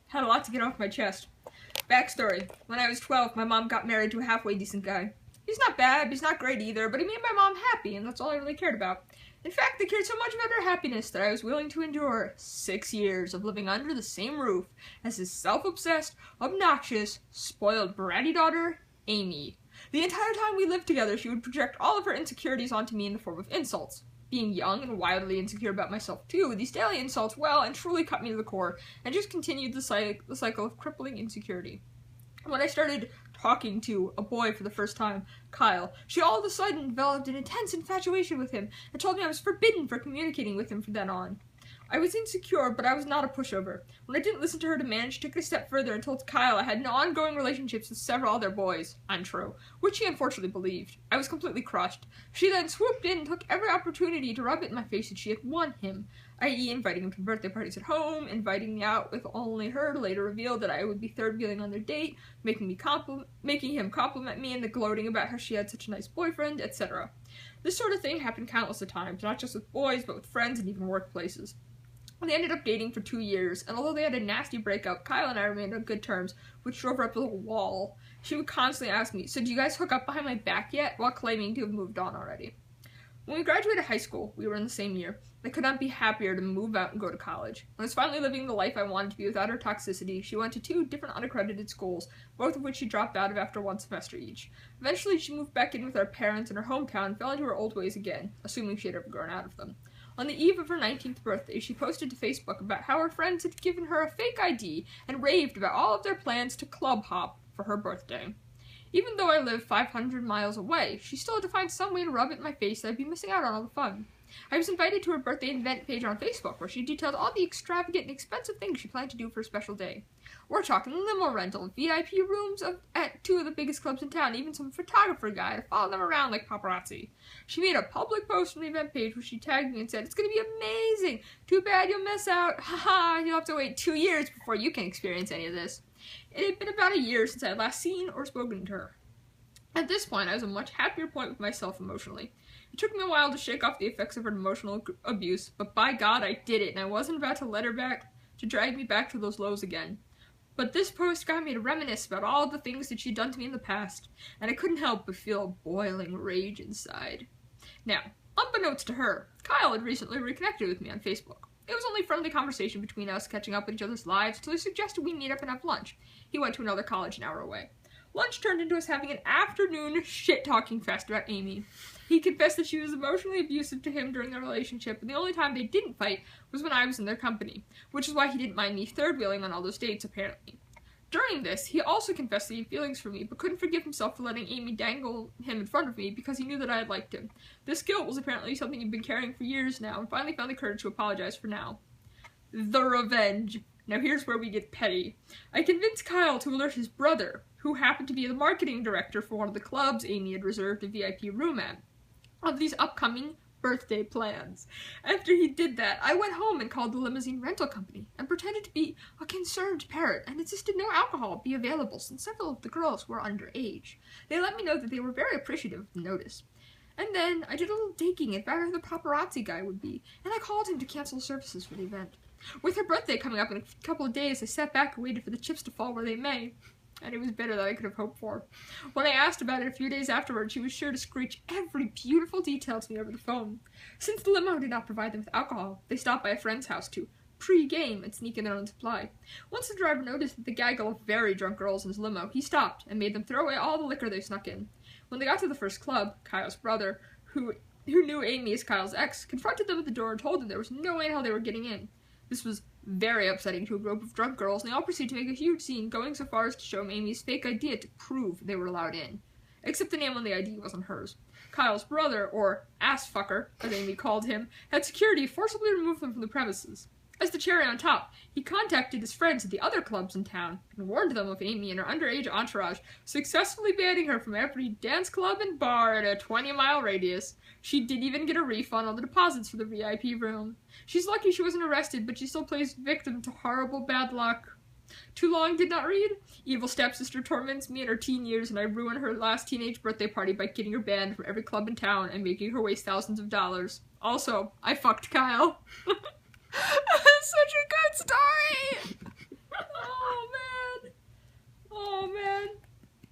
Had a lot to get off my chest. Backstory. When I was 12, my mom got married to a halfway decent guy. He's not bad, but he's not great either, but he made my mom happy, and that's all I really cared about. In fact, they cared so much about her happiness that I was willing to endure 6 years of living under the same roof as his self-obsessed, obnoxious, spoiled, bratty daughter, Amy. The entire time we lived together, she would project all of her insecurities onto me in the form of insults. Being young and wildly insecure about myself too, these daily insults well and truly cut me to the core, and just continued the cycle of crippling insecurity. When I started talking to a boy for the first time, Kyle, she all of a sudden developed an intense infatuation with him and told me I was forbidden for communicating with him from then on. I was insecure, but I was not a pushover. When I didn't listen to her demand, she took it a step further and told Kyle I had ongoing relationships with several other boys. Untrue. Which she unfortunately believed. I was completely crushed. She then swooped in and took every opportunity to rub it in my face that she had won him, i.e. inviting him to birthday parties at home, inviting me out with only her to later reveal that I would be third wheeling on their date, making him compliment me and then gloating about how she had such a nice boyfriend, etc. This sort of thing happened countless of times, not just with boys, but with friends and even workplaces. They ended up dating for 2 years, and although they had a nasty breakup, Kyle and I remained on good terms, which drove her up a little wall. She would constantly ask me, "So do you guys hook up behind my back yet?" while claiming to have moved on already. When we graduated high school, we were in the same year. I could not be happier to move out and go to college. When I was finally living the life I wanted to be without her toxicity, she went to 2 different unaccredited schools, both of which she dropped out of after 1 semester each. Eventually, she moved back in with our parents in her hometown and fell into her old ways again, assuming she had ever grown out of them. On the eve of her 19th birthday, she posted to Facebook about how her friends had given her a fake ID and raved about all of their plans to club hop for her birthday. Even though I live 500 miles away, she still had to find some way to rub it in my face that I'd be missing out on all the fun. I was invited to her birthday event page on Facebook, where she detailed all the extravagant and expensive things she planned to do for a special day. We're talking limo rental, VIP rooms at 2 of the biggest clubs in town, even some photographer guy to follow them around like paparazzi. She made a public post on the event page where she tagged me and said, "It's going to be amazing! Too bad you'll miss out. Haha, you'll have to wait 2 years before you can experience any of this." It had been about a year since I had last seen or spoken to her. At this point, I was at a much happier point with myself emotionally. It took me a while to shake off the effects of her emotional abuse, but by God, I did it, and I wasn't about to let her drag me back to those lows again. But this post got me to reminisce about all the things that she'd done to me in the past, and I couldn't help but feel a boiling rage inside. Now, unbeknownst to her, Kyle had recently reconnected with me on Facebook. It was only friendly conversation between us, catching up with each other's lives, until he suggested we meet up and have lunch. He went to another college an hour away. Lunch turned into us having an afternoon shit-talking fest about Amy. He confessed that she was emotionally abusive to him during their relationship, and the only time they didn't fight was when I was in their company, which is why he didn't mind me third-wheeling on all those dates, apparently. During this, he also confessed that he had feelings for me, but couldn't forgive himself for letting Amy dangle him in front of me because he knew that I had liked him. This guilt was apparently something he'd been carrying for years now, and finally found the courage to apologize for now. The revenge. Now here's where we get petty. I convinced Kyle to alert his brother, who happened to be the marketing director for one of the clubs Amy had reserved a VIP room at, of these upcoming birthday plans. After he did that, I went home and called the limousine rental company and pretended to be a concerned parent and insisted no alcohol be available since several of the girls were underage. They let me know that they were very appreciative of the notice. And then I did a little digging about who the paparazzi guy would be, and I called him to cancel services for the event. With her birthday coming up in a couple of days, I sat back and waited for the chips to fall where they may. And it was better than I could have hoped for. When I asked about it a few days afterward, she was sure to screech every beautiful detail to me over the phone. Since the limo did not provide them with alcohol, they stopped by a friend's house to pre-game and sneak in their own supply. Once the driver noticed that the gaggle of very drunk girls in his limo, he stopped and made them throw away all the liquor they snuck in. When they got to the first club, Kyle's brother, who knew Amy as Kyle's ex, confronted them at the door and told them there was no way in hell they were getting in. This was very upsetting to a group of drunk girls, and they all proceeded to make a huge scene, going so far as to show him Amy's fake ID to prove they were allowed in. Except the name on the ID wasn't hers. Kyle's brother, or ass-fucker, as Amy called him, had security forcibly remove them from the premises. As the cherry on top, he contacted his friends at the other clubs in town and warned them of Amy and her underage entourage, successfully banning her from every dance club and bar in a 20-mile radius. She did even get a refund on the deposits for the VIP room. She's lucky she wasn't arrested, but she still plays victim to horrible bad luck. Too long did not read? Evil stepsister torments me in her teen years, and I ruin her last teenage birthday party by getting her banned from every club in town and making her waste thousands of dollars. Also, I fucked Kyle. Such a good story!